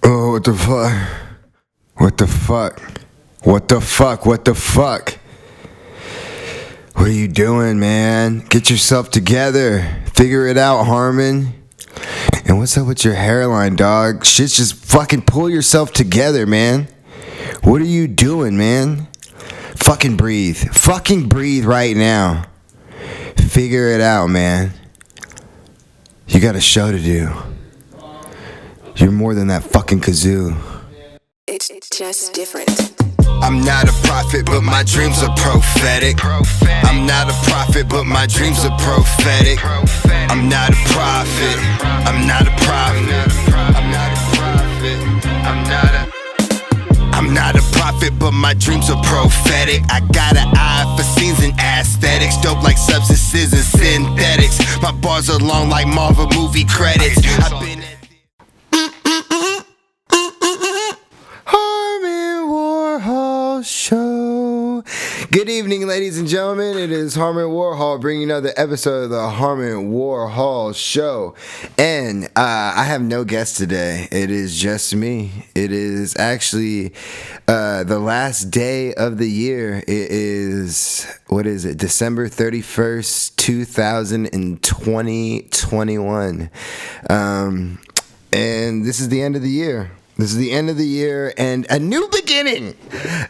Oh, what the fuck? What the fuck? What the fuck? What the fuck? What are you doing, man? Get yourself together. Figure it out, Harmon. And what's up with your hairline, dog? Shit's just fucking pull yourself together, man. What are you doing, man? Fucking breathe. Fucking breathe right now. Figure it out, man. You got a show to do. You're more than that fucking kazoo. It's just different. I'm not a prophet, but my dreams are prophetic. I'm not a prophet, but my dreams are prophetic. I'm not a prophet. I'm not a prophet. I'm not a prophet. I'm not a prophet, but my dreams are prophetic. I got an eye for scenes and aesthetics. Dope like substances and synthetics. My bars are long like Marvel movie credits. I've been Harmon Warhol Show. Good evening, ladies and gentlemen. It is Harmon Warhol bringing another episode of the Harmon Warhol Show. And I have no guest today. It is just me. It is actually the last day of the year. It is, what is it? December 31st, 2021. And this is the end of the year. This is the end of the year and a new beginning.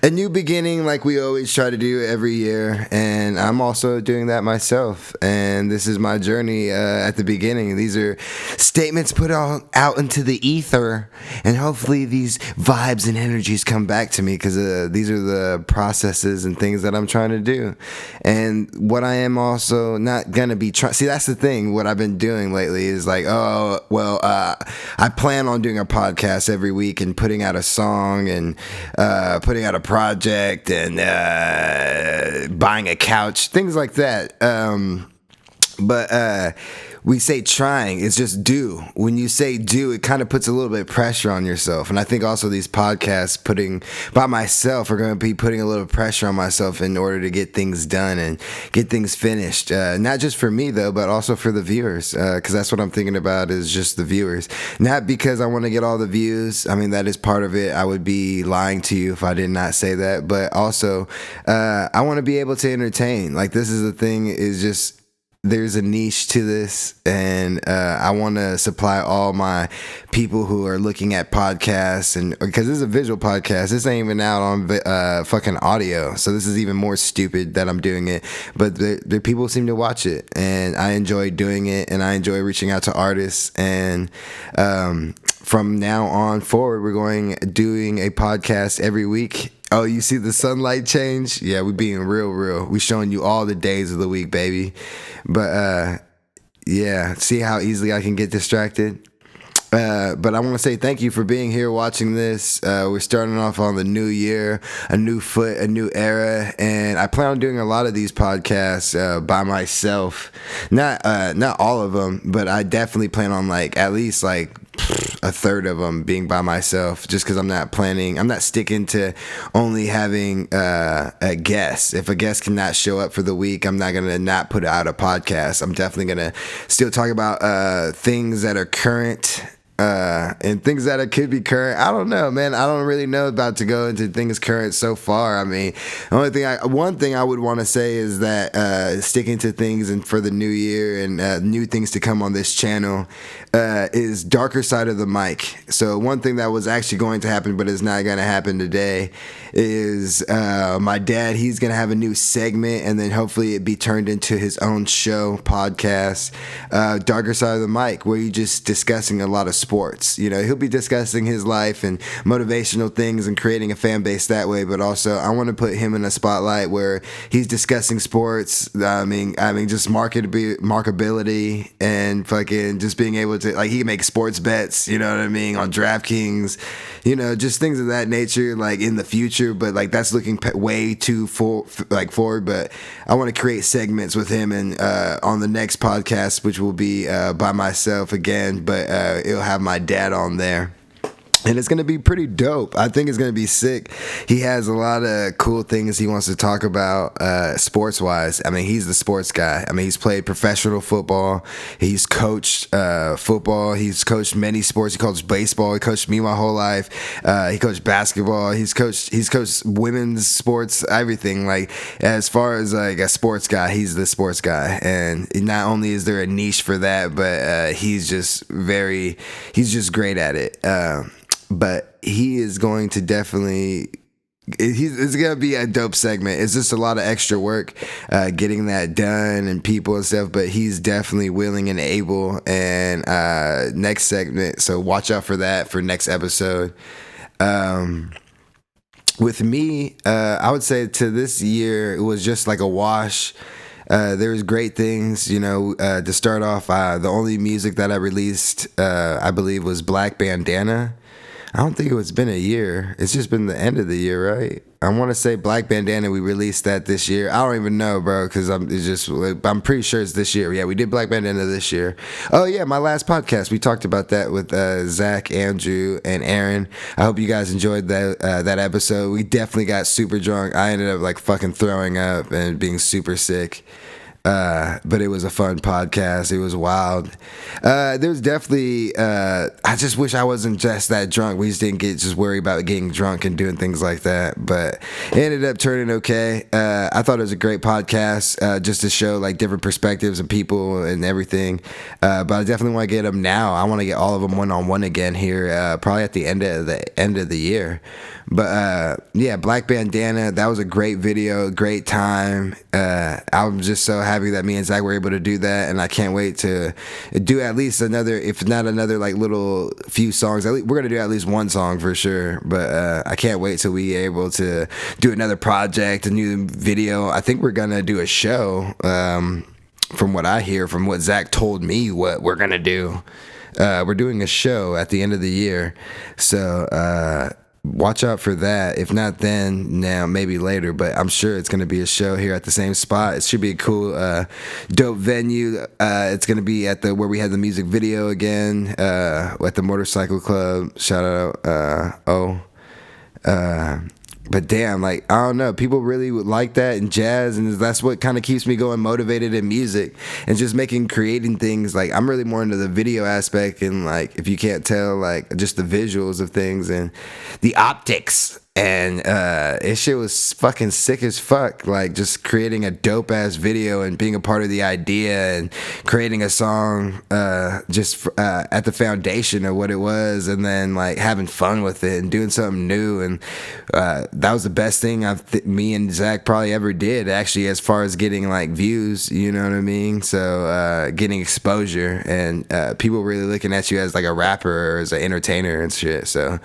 A new beginning like we always try to do every year. And I'm also doing that myself. And this is my journey at the beginning. These are statements put out into the ether. And hopefully these vibes and energies come back to me because these are the processes and things that I'm trying to do. And what I am also not going to be trying. See, that's the thing. What I've been doing lately is like, I plan on doing a podcast every week and putting out a song and putting out a project and buying a couch, things like that. But we say trying, it's just do. When you say do, it kind of puts a little bit of pressure on yourself. And I think also these podcasts by myself are going to be putting a little pressure on myself in order to get things done and get things finished. Not just for me, though, but also for the viewers. Because that's what I'm thinking about is just the viewers. Not because I want to get all the views. I mean, that is part of it. I would be lying to you if I did not say that. But also, I want to be able to entertain. Like, this is the thing is just... There's a niche to this, and I want to supply all my people who are looking at podcasts, and because this is a visual podcast, this ain't even out on fucking audio, so this is even more stupid that I'm doing it. But the people seem to watch it, and I enjoy doing it, and I enjoy reaching out to artists, and from now on forward, we're doing a podcast every week. Oh, you see the sunlight change? Yeah, we being real. We showing you all the days of the week, baby. But yeah, see how easily I can get distracted? But I want to say thank you for being here watching this. We're starting off on the new year, a new foot, a new era, and I plan on doing a lot of these podcasts by myself. Not all of them, but I definitely plan on at least a third of them being by myself, just because I'm not sticking to only having a guest. If a guest cannot show up for the week, I'm not going to not put out a podcast. I'm definitely going to still talk about things that are current, and things that could be current. I don't know, man. I don't really know about to go into things current so far. I mean, one thing I would want to say is that sticking to things and for the new year and new things to come on this channel is darker side of the mic. So one thing that was actually going to happen but is not going to happen today is my dad. He's going to have a new segment, and then hopefully it be turned into his own show podcast, darker side of the mic, where he's just discussing a lot of sports. You know, he'll be discussing his life and motivational things and creating a fan base that way. But also, I want to put him in a spotlight where he's discussing sports. I mean, just marketability and fucking just being able to he can make sports bets. You know what I mean, on DraftKings. You know, just things of that nature, in the future. But that's looking way too forward. But I want to create segments with him and on the next podcast, which will be by myself again. But it'll have my dad on there. And it's going to be pretty dope. I think it's going to be sick. He has a lot of cool things he wants to talk about sports-wise. I mean, he's the sports guy. I mean, he's played professional football. He's coached football. He's coached many sports. He coached baseball. He coached me my whole life. He coached basketball. He's coached women's sports, everything. Like, as far as like a sports guy, he's the sports guy. And not only is there a niche for that, but he's just great at it. But he is going to definitely. It's gonna be a dope segment. It's just a lot of extra work getting that done and people and stuff. But he's definitely willing and able. And next segment, so watch out for that for next episode. With me, I would say to this year it was just like a wash. There was great things, to start off. The only music that I released, I believe, was Black Bandana. I don't think it's been a year. It's just been the end of the year, right? I want to say Black Bandana, we released that this year. I don't even know, bro, because I'm pretty sure it's this year. Yeah, we did Black Bandana this year. Oh, yeah, my last podcast, we talked about that with Zach, Andrew, and Aaron. I hope you guys enjoyed that episode. We definitely got super drunk. I ended up like fucking throwing up and being super sick. But it was a fun podcast. It was wild. There's definitely, I just wish I wasn't just that drunk. We just didn't just worry about getting drunk and doing things like that. But it ended up turning okay. I thought it was a great podcast, just to show like different perspectives of people and everything. But I definitely want to get them now. I want to get all of them one-on-one again here, probably at the end of the year. But yeah, Black Bandana, that was a great video, great time. I'm just so happy that me and Zach were able to do that, and I can't wait to do at least another, if not another, like little few songs. We're gonna do at least one song for sure. But I can't wait till we able to do another project, a new video. I think we're gonna do a show. From what I hear, from what Zach told me, what we're gonna do. We're doing a show at the end of the year, so watch out for that. If not then, now maybe later, but I'm sure it's going to be a show here at the same spot. It should be a cool, dope venue. It's going to be at where we had the music video again, at the Motorcycle Club. Shout out, but damn, like, I don't know, people really would like that in jazz, and that's what kind of keeps me going motivated in music and just creating things. Like, I'm really more into the video aspect, and like, if you can't tell, like, just the visuals of things and the optics. And it shit was fucking sick as fuck. Like, just creating a dope ass video and being a part of the idea and creating a song just at the foundation of what it was, and then like having fun with it and doing something new. And that was the best thing me and Zach probably ever did, actually, as far as getting like views, you know what I mean? So getting exposure and people really looking at you as like a rapper or as an entertainer and shit. So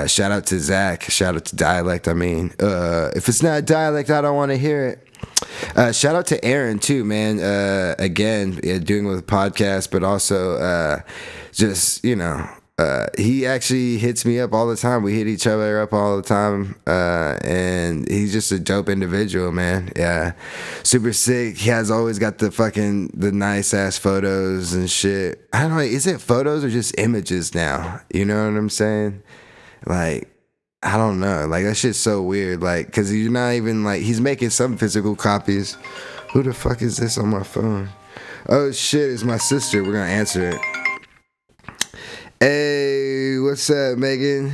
shout out to Zach, shout out to Dialect. I mean, if it's not Dialect, I don't want to hear it. Shout out to Aaron too, man. Again, doing with the podcast, but also just he actually hits me up all the time. We hit each other up all the time, and he's just a dope individual, man. Yeah, super sick. He has always got the nice ass photos and shit. I don't know, is it photos or just images now? You know what I'm saying? Like, I don't know. Like, that shit's so weird. Like, because you're not even, like, he's making some physical copies. Who the fuck is this on my phone? Oh, shit, it's my sister. We're going to answer it. Hey, what's up, Megan?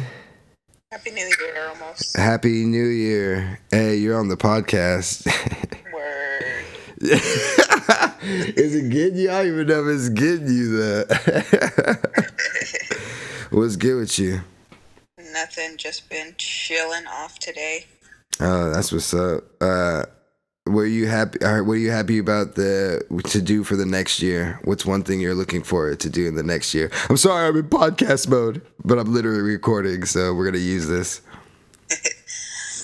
Happy New Year, almost. Happy New Year. Hey, you're on the podcast. Word. Is it getting you? I don't even know if it's getting you, though. What's good with you? Nothing, just been chilling off today. Oh, that's what's up. Were you happy? What are you happy about to do for the next year? What's one thing you're looking forward to do in the next year? I'm sorry, I'm in podcast mode, but I'm literally recording, so we're gonna use this.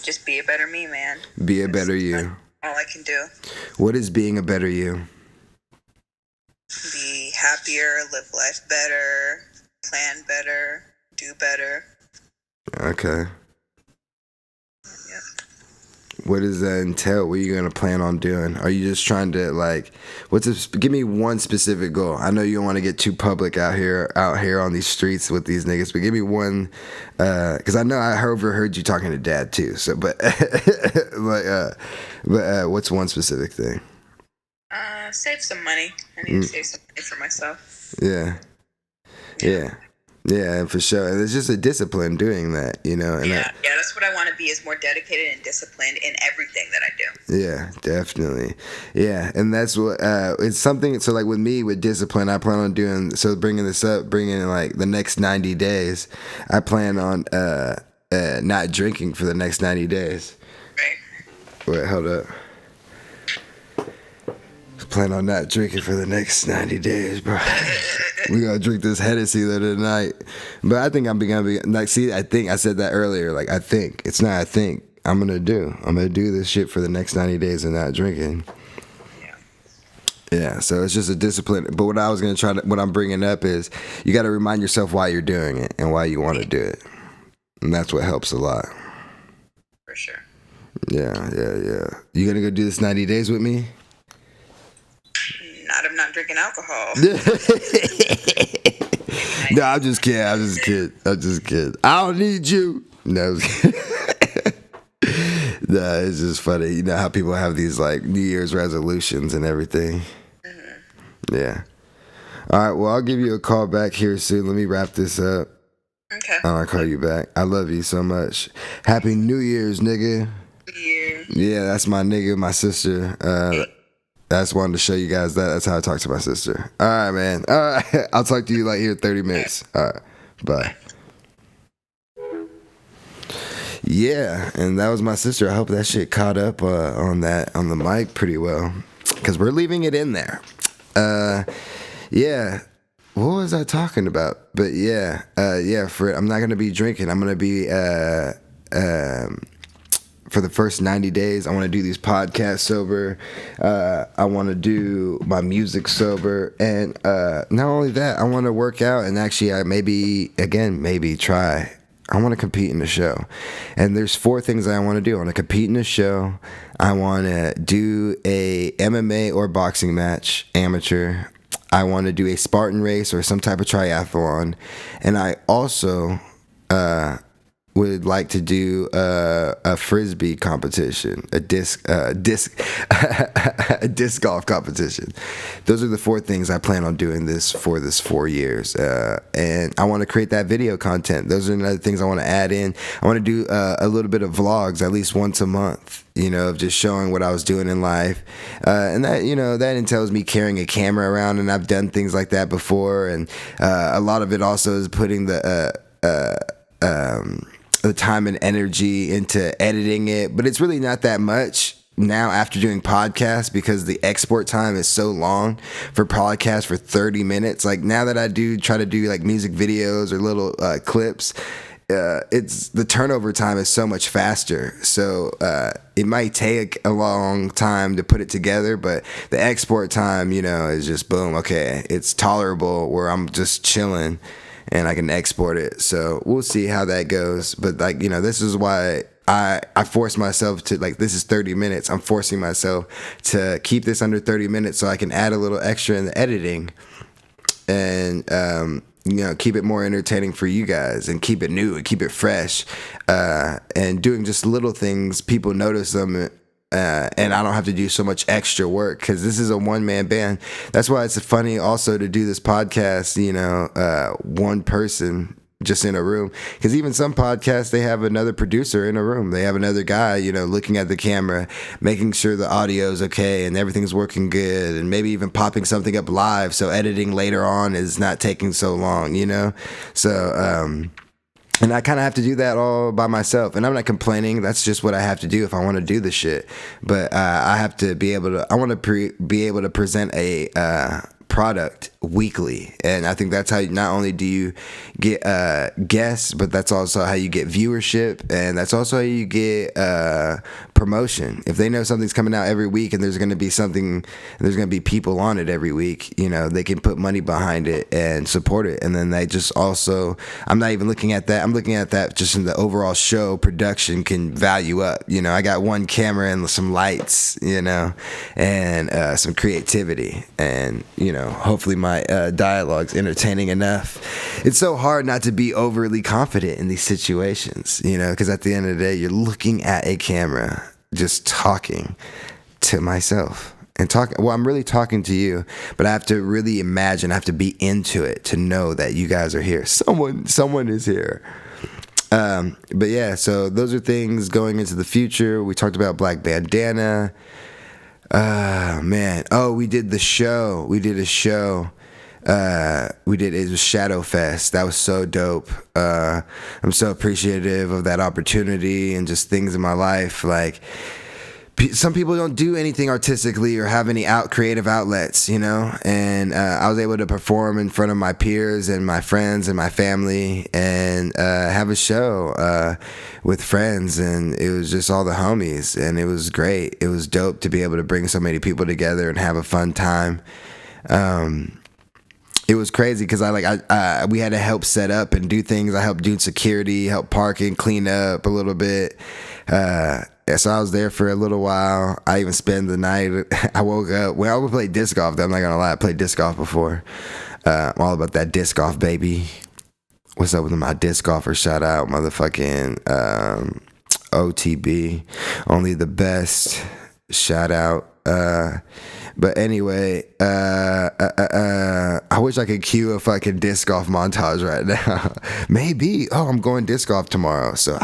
Just be a better me, man. Be a better you. All I can do. What is being a better you? Be happier, live life better, plan better, do better. Okay. Yeah. What does that entail? What are you gonna plan on doing? Are you just trying to like, give me one specific goal? I know you don't want to get too public out here on these streets with these niggas, but give me one, because I know I overheard you talking to Dad too. So, but what's one specific thing? Save some money. I need to save some money for myself. Yeah, for sure. And it's just a discipline doing that, you know. And that's what I want to be, is more dedicated and disciplined in everything that I do. Yeah, definitely. Yeah, and that's what it's something. So like with me, with discipline, I plan on doing. So bringing like the next 90 days, I plan on not drinking for the next 90 days. Right. Wait, hold up. Plan on not drinking for the next 90 days, bro. We gotta drink this Hennessy later tonight. But I think I'm gonna be like, see, I think I said that earlier. Like, I think it's not. I think I'm gonna do this shit for the next 90 days and not drinking. Yeah. So it's just a discipline. But what I'm bringing up is you got to remind yourself why you're doing it and why you want to do it, and that's what helps a lot. For sure. Yeah. You gonna go do this 90 days with me? I'm not drinking alcohol. No, I'm just kidding. I don't need you. No, nah, it's just funny. You know how people have these like New Year's resolutions and everything. Mm-hmm. Yeah. All right. Well, I'll give you a call back here soon. Let me wrap this up. Okay. I'll call you back. I love you so much. Happy New Year's, nigga. Yeah, that's my nigga, my sister. I just wanted to show you guys that. That's how I talk to my sister. All right, man. All right. I'll talk to you like here in 30 minutes. All right. Bye. Yeah, and that was my sister. I hope that shit caught up on the mic pretty well, because we're leaving it in there. Yeah. What was I talking about? But yeah, I'm not going to be drinking. I'm going to be... for the first 90 days, I want to do these podcasts sober. I want to do my music sober. And not only that, I want to work out and actually maybe try. I want to compete in the show. And there's 4 things that I want to do. I want to compete in the show. I want to do a MMA or boxing match, amateur. I want to do a Spartan race or some type of triathlon. And I also... would like to do a frisbee competition, a disc golf competition. Those are the 4 things I plan on doing for this 4 years, and I want to create that video content. Those are another things I want to add in. I want to do a little bit of vlogs at least once a month, you know, of just showing what I was doing in life, and that, you know, that entails me carrying a camera around, and I've done things like that before, and a lot of it also is putting the time and energy into editing it, but it's really not that much now after doing podcasts, because the export time is so long for podcasts, for 30 minutes. Like now that I try to do like music videos or little clips, it's the turnover time is so much faster. So it might take a long time to put it together, but the export time, you know, is just boom. Okay, it's tolerable where I'm just chilling and I can export it. So we'll see how that goes. But like, you know, this is why I force myself to, like, this is 30 minutes. I'm forcing myself to keep this under 30 minutes so I can add a little extra in the editing and, you know, keep it more entertaining for you guys and keep it new and keep it fresh. And doing just little things, people notice them. And I don't have to do so much extra work because this is a one-man band. That's why it's funny also to do this podcast, you know, one person just in a room. Because even some podcasts, they have another producer in a room. They have another guy, you know, looking at the camera, making sure the audio is okay and everything's working good, and maybe even popping something up live so editing later on is not taking so long, you know? So, and I kind of have to do that all by myself. And I'm not complaining. That's just what I have to do if I want to do the shit. But I have to be able to, I want to be able to present a product weekly, and I think that's how not only do you get guests, but that's also how you get viewership, and that's also how you get promotion. If they know something's coming out every week and there's going to be people on it every week, they can put money behind it and support it. And then they just also, I'm not even looking at that, I'm looking at that just in the overall show production can value up. I got one camera and some lights, and some creativity, and hopefully my dialogue's entertaining enough. It's so hard not to be overly confident in these situations, because at the end of the day, you're looking at a camera, just talking to myself and I'm really talking to you, but I have to really imagine, I have to be into it to know that you guys are here. Someone is here. But yeah, so those are things going into the future. We talked about Black Bandana. Man. Oh, we did a show. It was Shadow Fest. That was so dope. I'm so appreciative of that opportunity and just things in my life. Like, some people don't do anything artistically or have any creative outlets, and I was able to perform in front of my peers and my friends and my family and have a show with friends, and it was just all the homies, and it was great. It was dope to be able to bring so many people together and have a fun time. It was crazy because we had to help set up and do things. I helped do security, help parking, clean up a little bit. So I was there for a little while. I even spent the night. I woke up. Well, I would play disc golf, though. I'm not gonna lie. I played disc golf before. I'm all about that disc golf, baby. What's up with my disc golfer? Shout out, motherfucking OTB. Only the best. Shout out. But anyway, I wish I could cue a fucking disc golf montage right now. Maybe. Oh, I'm going disc golf tomorrow, so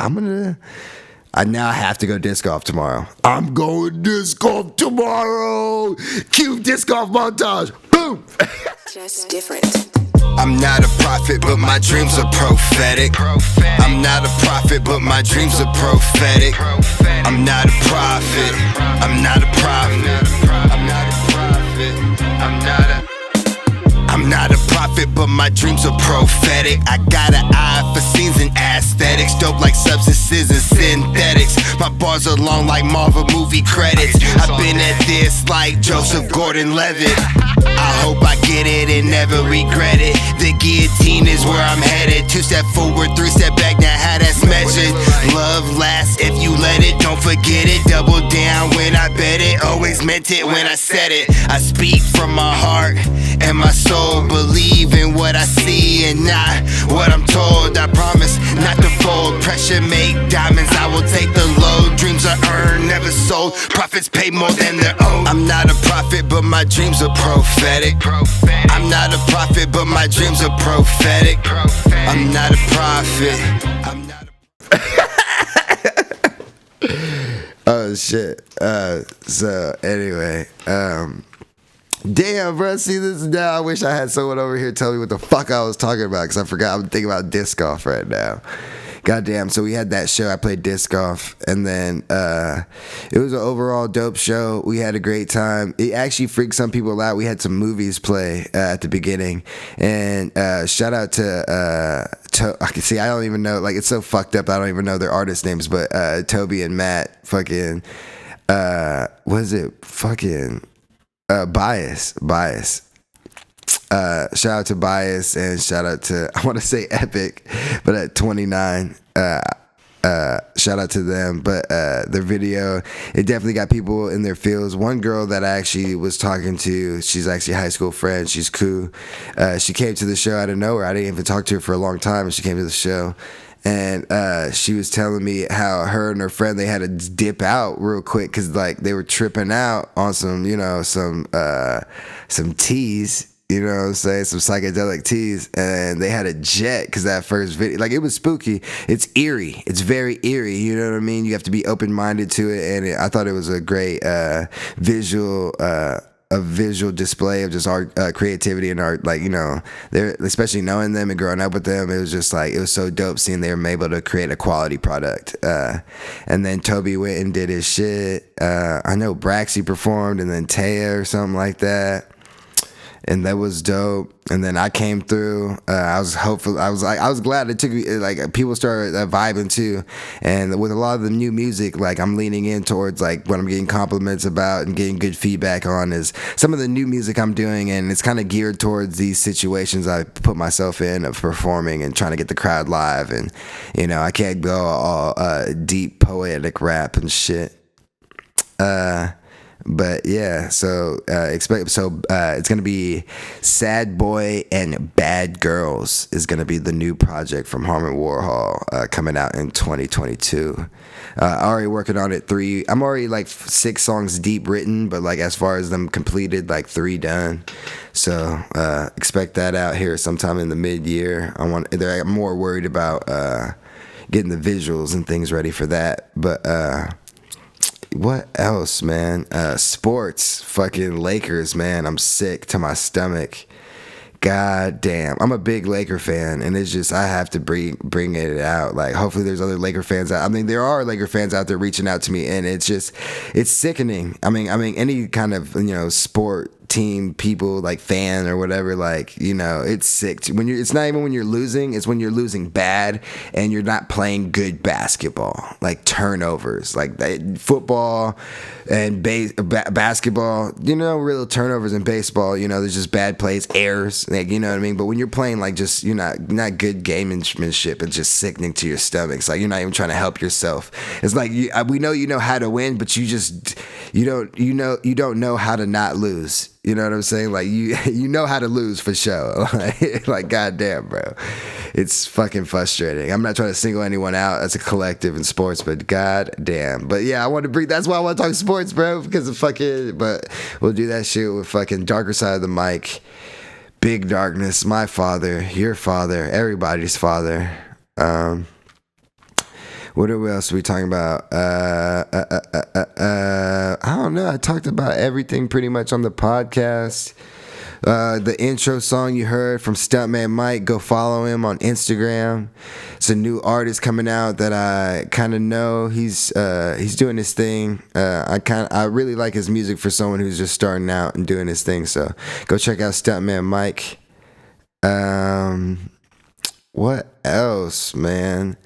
I now have to go disc golf tomorrow. I'm going disc golf tomorrow. Cue disc golf montage. Boom. Just different. I'm not a prophet, but my dreams are prophetic. I'm not a prophet, but my dreams are prophetic. I'm not a prophet. I'm not a prophet. I'm not a prophet. I'm not a prophet, but my dreams are prophetic. I got an eye for scenes and aesthetics, dope like substances and synthetics. My bars are long like Marvel movie credits. I've been at this like Joseph Gordon-Levitt. I hope I get it and never regret it. The guillotine is where I'm headed. 2 step forward, 3 step back, now how that's measured. Love lasts if you let it, don't forget it. Double down when I bet it, always meant it when I said it. I speak from my heart and my soul. Believe in what I see and not what I'm told. I promise not to fold. Pressure make diamonds, I will take the load. Dreams are earned, never sold. Profits pay more than they're owed. I'm not a prophet, but my dreams are prophetic. I'm not a prophet, but my dreams are prophetic. I'm not a prophet. I'm not a Oh shit. So anyway, damn, bro. See this now. I wish I had someone over here tell me what the fuck I was talking about, because I forgot. I'm thinking about disc golf right now. Goddamn. So we had that show. I played disc golf, and then it was an overall dope show. We had a great time. It actually freaked some people out. We had some movies play at the beginning, and shout out to I can see. I don't even know. Like, it's so fucked up. I don't even know their artist names, but Toby and Matt. Fucking what is it? Fucking Bias. Shout out to Bias, and shout out to, I want to say Epic, but at 29, shout out to them. But their video, it definitely got people in their feels. One girl that I actually was talking to, she's actually a high school friend. She's cool. She came to the show out of nowhere. I didn't even talk to her for a long time, and she came to the show. And she was telling me how her and her friend, they had to dip out real quick because, like, they were tripping out on some, some teas. You know what I'm saying? Some psychedelic teas. And they had a jet because that first video, like, it was spooky. It's eerie. It's very eerie. You know what I mean? You have to be open-minded to it. And I thought it was a great visual display of just art, creativity and art. Like, they're, especially knowing them and growing up with them, it was just like, it was so dope seeing they were able to create a quality product. And then Toby went and did his shit. I know Braxy performed, and then Taya or something like that. and that was dope. And then I came through. I was hopeful. I was glad it took me. Like people started vibing too, and with a lot of the new music, like I'm leaning in towards like what I'm getting compliments about and getting good feedback on is some of the new music I'm doing, and it's kind of geared towards these situations I put myself in of performing and trying to get the crowd live, and I can't go all deep poetic rap and shit. But yeah, so it's gonna be Sad Boy and Bad Girls is gonna be the new project from Harmon Warhol, coming out in 2022. Already working on it. I'm already like 6 songs deep written, but like as far as them completed, like 3 done. So expect that out here sometime in the mid-year. I'm more worried about getting the visuals and things ready for that, but what else, man? Sports, fucking Lakers, man. I'm sick to my stomach. God damn, I'm a big Laker fan, and it's just I have to bring it out. Like, hopefully, there's other Laker fans out. I mean, there are Laker fans out there reaching out to me, and it's sickening. I mean, any kind of sport team people like fan or whatever, like it's sick it's not even when you're losing, it's when you're losing bad and you're not playing good basketball, like turnovers, like football and basketball, real turnovers in baseball, there's just bad plays, errors, like, what I mean? But when you're playing like just you're not good gamemanship, it's just sickening to your stomach. It's like you're not even trying to help yourself. It's like we know how to win, but you don't know how to not lose. You know what I'm saying? Like you know how to lose for sure. Like goddamn, bro, it's fucking frustrating. I'm not trying to single anyone out as a collective in sports, but goddamn. But yeah, that's why I want to talk sports, bro, because of fucking. But we'll do that shit with fucking Darker Side of the Mic, Big Darkness, my father, your father, everybody's father. What else are we talking about? I don't know. I talked about everything pretty much on the podcast. The intro song you heard from Stuntman Mike, go follow him on Instagram. It's a new artist coming out that I kind of know. He's doing his thing. I really like his music for someone who's just starting out and doing his thing. So go check out Stuntman Mike. What else, man?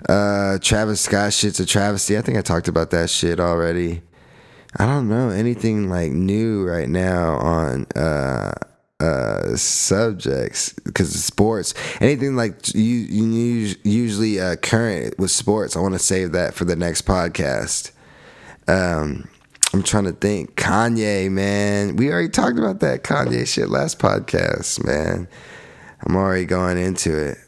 Travis Scott shit's a travesty. I think I talked about that shit already. I don't know anything like new right now on subjects because of sports. Anything like usually current with sports, I want to save that for the next podcast. I'm trying to think. Kanye, man, we already talked about that Kanye shit last podcast, man. I'm already going into it.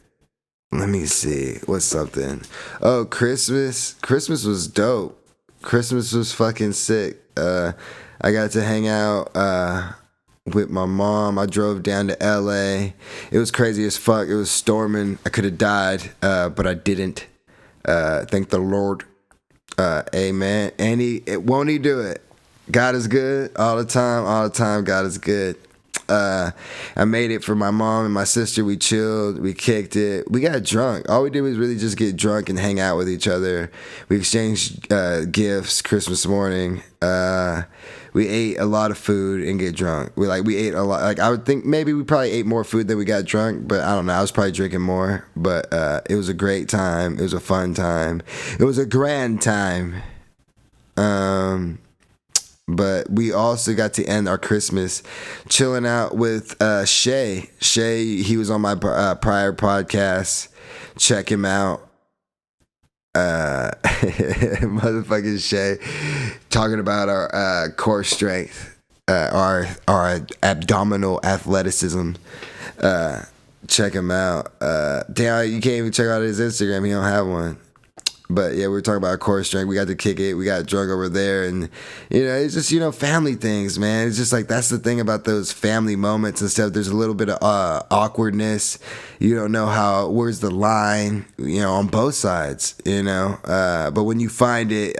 Let me see. What's something? Oh, Christmas. Christmas was dope. Christmas was fucking sick. I got to hang out with my mom. I drove down to LA. It was crazy as fuck. It was storming. I could have died, but I didn't. Thank the Lord. Amen. And won't he do it? God is good all the time. All the time, God is good. I made it for my mom and my sister. We chilled, we kicked it, we got drunk. All we did was really just get drunk and hang out with each other. We exchanged gifts Christmas morning. We ate a lot of food and get drunk. We ate a lot. Like I would think maybe we probably ate more food than we got drunk, but I don't know. I was probably drinking more, but it was a great time. It was a fun time. It was a grand time. But we also got to end our Christmas chilling out with Shay. Shay, he was on my prior podcast. Check him out. Motherfucking Shay, talking about our core strength, our abdominal athleticism. Check him out. Damn, you can't even check out his Instagram. He don't have one. But yeah, we were talking about core strength. We got to kick it. We got drunk over there, and it's just family things, man. It's just like that's the thing about those family moments and stuff. There's a little bit of awkwardness. You don't know where's the line, on both sides, But when you find it,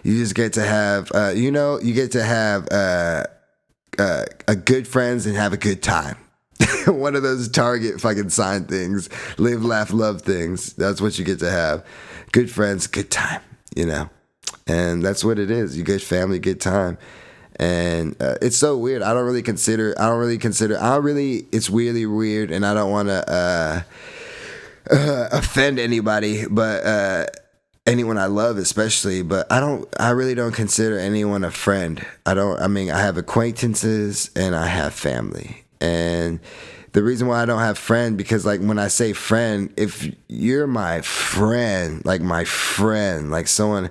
you just get to have, you get to have a good friends and have a good time. One of those Target fucking sign things, live, laugh, love things. That's what you get to have. Good friends, good time, and that's what it is. You good family, good time. And it's so weird. It's really weird, and I don't want to offend anybody, but anyone I love especially, but I really don't consider anyone a friend. I have acquaintances and I have family. And the reason why I don't have friend, because like when I say friend, if you're my friend, like someone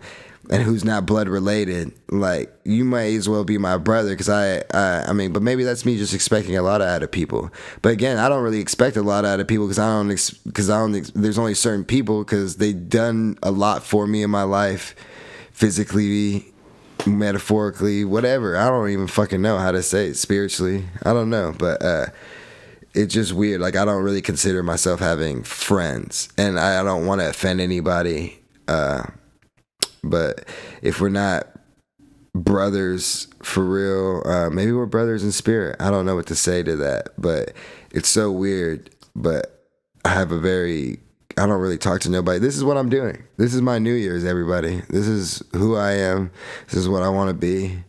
and who's not blood related, like you might as well be my brother, because but maybe that's me just expecting a lot out of people. But again, I don't really expect a lot out of people, because there's only certain people, because they done a lot for me in my life, physically, metaphorically, whatever. I don't even fucking know how to say it, spiritually. I don't know, but it's just weird. Like I don't really consider myself having friends, and I don't want to offend anybody. But if we're not brothers for real, maybe we're brothers in spirit. I don't know what to say to that, but it's so weird. But I don't really talk to nobody. This is what I'm doing. This is my New Year's, everybody. This is who I am. This is what I want to be.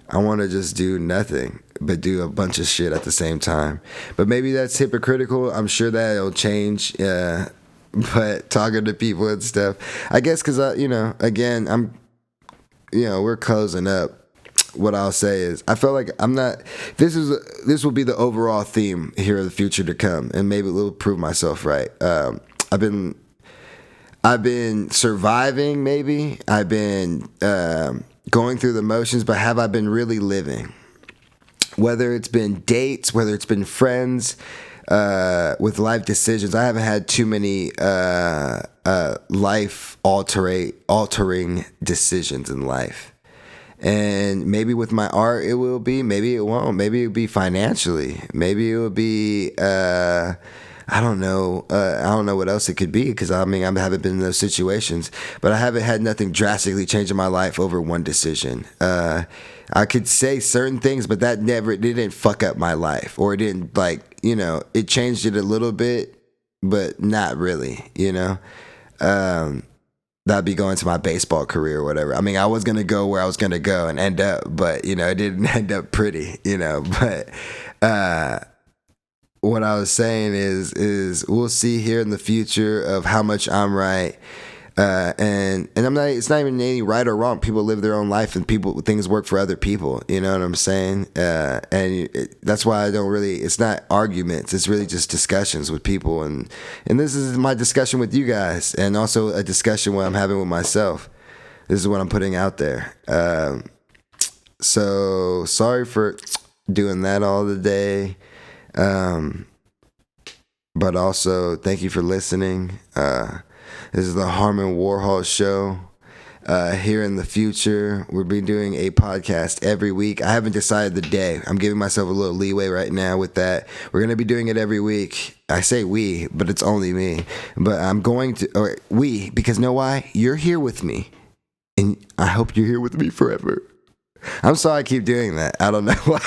I want to just do nothing but do a bunch of shit at the same time. But maybe that's hypocritical. I'm sure that it'll change. But talking to people and stuff, I guess, because we're closing up. What I'll say is, I feel like I'm not. This will be the overall theme here of the future to come, and maybe it will prove myself right. I've been surviving. Maybe I've been going through the motions, but have I been really living? Whether it's been dates, whether it's been friends. With life decisions, I haven't had too many life altering decisions in life. And maybe with my art it will be, maybe it won't. Maybe it'll be financially. Maybe it will be I don't know what else it could be, because I haven't been in those situations, but I haven't had nothing drastically change in my life over one decision. I could say certain things, but it didn't fuck up my life, or it didn't, it changed it a little bit, but not really, That'd be going to my baseball career or whatever. I was going to go where I was going to go and end up, but, it didn't end up pretty, but, what I was saying is we'll see here in the future of how much I'm right. And I'm not. It's not even any right or wrong. People live their own life, and things work for other people. You know what I'm saying? That's why I don't really. It's not arguments. It's really just discussions with people, and this is my discussion with you guys, and also a discussion what I'm having with myself. This is what I'm putting out there. So sorry for doing that all the day, but also thank you for listening. This is the Harmon Warhol Show. Here in the future, we'll be doing a podcast every week. I haven't decided the day. I'm giving myself a little leeway right now with that. We're going to be doing it every week. I say we, but it's only me. But I'm going to, or we, because know why? You're here with me. And I hope you're here with me forever. I'm sorry I keep doing that. I don't know why.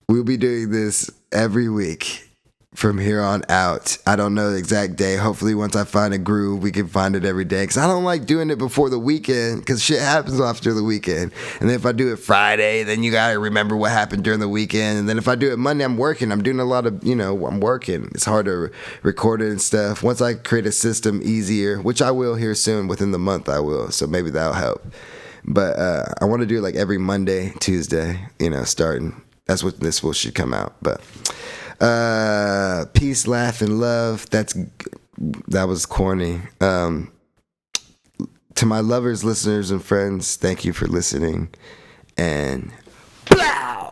We'll be doing this every week from here on out. I don't know the exact day. Hopefully once I find a groove, we can find it every day, because I don't like doing it before the weekend, because shit happens after the weekend. And then if I do it Friday, then you gotta remember what happened during the weekend. And then if I do it Monday, I'm working. I'm doing a lot of, I'm working. It's hard to record it and stuff. Once I create a system easier, which I will here soon, within the month I will, so maybe that'll help. But I want to do it like every Monday, Tuesday, starting. That's what this should come out. But peace, laugh, and love. That was corny. To my lovers, listeners, and friends, thank you for listening. And blow!